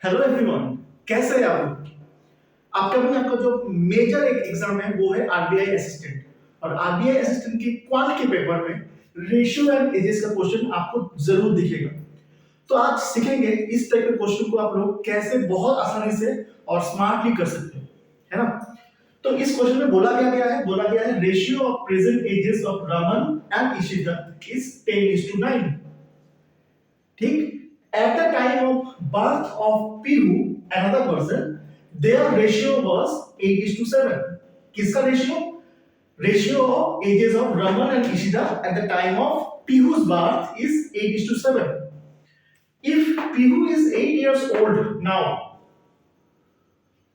Hello everyone, कैसे हैं आप? आपका जो मेजर एक एग्जाम है वो है आरबीआई असिस्टेंट। और आरबीआई असिस्टेंट की क्वाल के पेपर में रेशियो एंड एजेस का क्वेश्चन आपको जरूर दिखेगा। तो आज सीखेंगे इस टाइप के क्वेश्चन को आप लोग कैसे बहुत आसानी से और स्मार्टली कर सकते हो, है ना। तो इस क्वेश्चन में बोला गया है ratio of present ages of Raman and Ishita is 10:9। ठीक, at the time of birth of Pihu, another person, their ratio was 8:7. किसका ratio? Ratio of ages of Raman and Ishita at the time of Pihu's birth is 8:7. If Pihu is 8 years old now,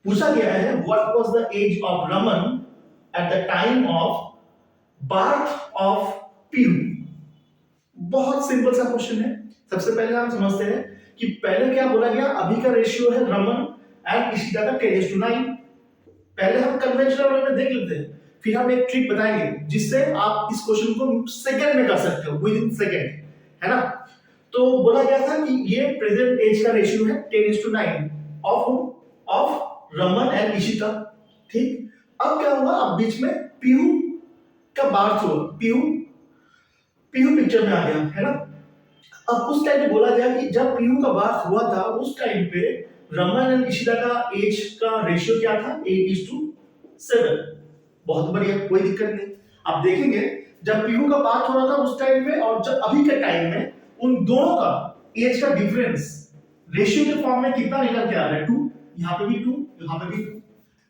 पूछा गया है what was the age of Raman at the time of birth of Pihu। बहुत simple सा question है। सबसे पहले हम समझते हैं कि पहले क्या बोला गया, अभी का रेशियो है रमन एंड इशिता का 10:9। पहले हम कन्वेंशनल वे में देख लेते हैं, फिर हम एक ट्रिक बताएंगे जिससे आप इस क्वेश्चन को सेकंड में कर सकते हो, विद इन सेकंड, है ना। तो बोला गया था कि ये प्रेजेंट एज का रेशियो है 10:9 ऑफ रमन एंड इशिता। ठीक, अब क्या हुआ, अब बीच में पीहू का बार्थ हुआ, पीहू पिक्चर में आ गया, है ना। अब उस टाइम पे बोला गया कि जब पीहू का बार्थ हुआ था उस टाइम पे रमन एंड इशिता का एज का रेशियो क्या था, 8:7। बहुत बढ़िया, कोई दिक्कत नहीं। आप देखेंगे जब पीहू का बार्थ हो रहा था उस टाइम पे और जब अभी के टाइम में उन दोनों का एज का डिफरेंस रेशियो के फॉर्म में कितना निकल के आ रहा है, 2। यहाँ पे भी 2, यहाँ पे भी 2।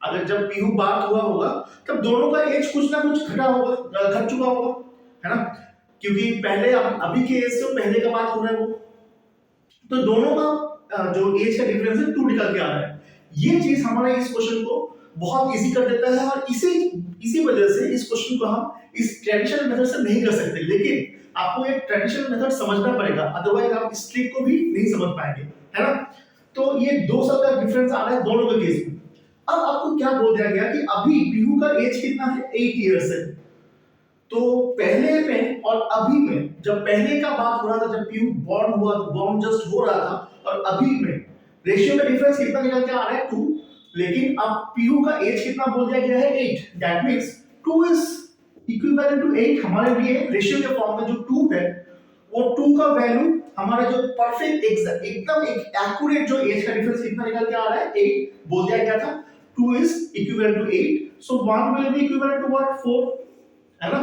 अगर जब पीहू बार्थ हुआ होगा तब दोनों का एज कुछ ना कुछ घट चुका होगा, है ना, क्योंकि पहले अभी के एज से पहले का बात हो रहा है वो, तो दोनों का जो एज का डिफरेंस है 2 निकल के आ रहा है। ये चीज हमारे इस क्वेश्चन को बहुत इजी कर देता है और इसी वजह से इस क्वेश्चन को हम इस ट्रेडिशनल मेथड से नहीं कर सकते, लेकिन आपको एक ट्रेडिशनल मेथड समझना पड़ेगा, अदरवाइज आप इस ट्रिक को भी नहीं समझ पाएंगे, है ना। तो ये 2 साल का डिफरेंस आ रहा है दोनों के केस में। अब आपको क्या बोल दिया गया कि अभी पीहू का एज कितना है, 8 इयर्स है। तो पहले में और अभी में, जब पहले का बात हो रहा था, जब पीहू बॉर्न जस्ट हो रहा था, और अभी में रेशियो का डिफरेंस कितना निकल के आ रहा है, 2। लेकिन अब पीहू का एज कितना बोल दिया गया है, 8। That means 2 is equivalent to 8। हमारे लिए रेशियो के फॉर्म में जो 2 है वो 2 का वैल्यू हमारा जो परफेक्ट एकदम एक एक्यूरेट जो एज का डिफरेंस कितना निकल के आ रहा है, 8 बोल दिया गया था। 2 is equivalent to 8, so 1 will be equivalent to what, 4, है ना।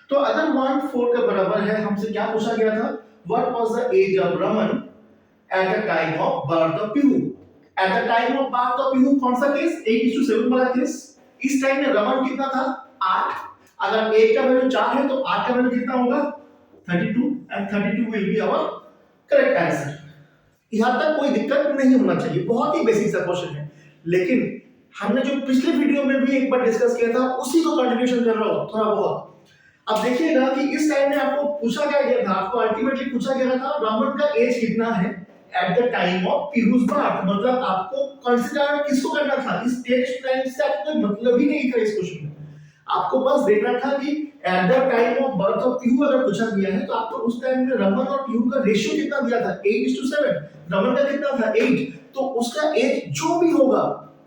तो अगर 1 4 के बराबर है, हमसे क्या पूछा गया था, what was the age of Raman at the time of birth of Pihu. At the time of birth of Pihu कौन सा केस, 8:7 वाला केस। इस टाइम में रमन कितना था, 8। अगर 8 का वैल्यू 4 है तो 8 का वैल्यू कितना होगा, 32, and 32 will be our correct answer. यहां तक कोई दिक्कत नहीं होना चाहिए, बहुत ही बेसिक सा क्वेश्चन है। लेकिन हमने जो पिछले वीडियो में भी एक बार डिस्कस किया था उसी को कंटिन्यूएशन कर रहा हूं थोड़ा बहुत। अब देखिएगा कि इस टाइम में आपको पूछा क्या गया था, आपको अल्टीमेटली पूछा गया था रमन का एज कितना है at the time of Pihu's birth. मतलब आपको कंसीडर किसको करना था, इस टेस्ट टाइम से आपको कोई मतलब ही नहीं था इस क्वेश्चन में। आपको बस देखना था कि eight the time of birth of Pihu अगर पूछा गया है तो आपको उस टाइम में रमन और पीहू का रेशियो कितना दिया था, 8:7। रमन का कितना था, 8। तो उसका एज जो भी होगा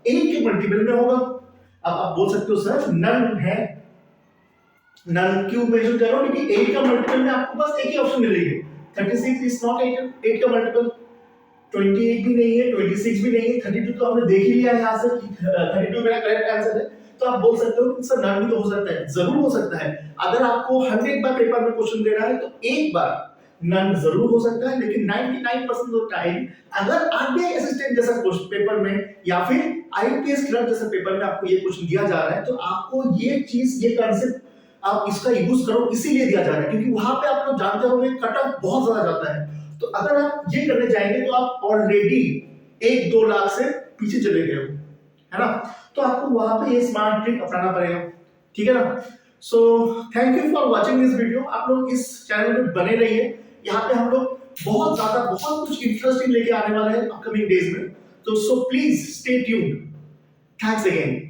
8 के मल्टीपल में होगा। अब आप बोल सकते हो सर नन है, नन क्यों मेंशन कर रहा हूं, क्योंकि 8 का मल्टीपल में आपको बस एक ही ऑप्शन मिलेगी। 36 इज नॉट 8 का मल्टीपल, 28 भी नहीं है, 26 भी नहीं है, 32 तो हमने देख ही लिया है यहां से कि 32 मेरा करेक्ट आंसर है। तो आप बोल सकते हो कि सर नन भी तो हो सकता है, जरूर हो सकता है। अगर आपको 100 बार पेपर में क्वेश्चन दे रहा है तो एक बार नन जरूर हो सकता है, लेकिन 99% ऑफ टाइम अगर आरबीआई असिस्टेंट जैसा क्वेश्चन पेपर में या फिर आईपीएस क्लर्क जैसा पेपर में आपको ये क्वेश्चन दिया जा रहा है तो आपको ये चीज, ये कांसेप्ट आप इसका यूज करो, इसीलिए दिया जा रहा है क्योंकि वहां पे आप लोग जानते होंगे कट ऑफ बहुत ज्यादा जाता है। तो अगर आप ये करने जाएंगे तो आप ऑलरेडी 1-2 लाख से पीछे चले गए हो, है ना। तो आपको वहां पे ये स्मार्ट ट्रिक अपनाना पड़ेगा, ठीक है ना। So thank you for watching this video. आप लोग इस चैनल पे बने रहिए, यहाँ पे हम लोग बहुत कुछ इंटरेस्टिंग लेके आने वाले हैं अपकमिंग डेज में। तो so please stay tuned. Thanks again.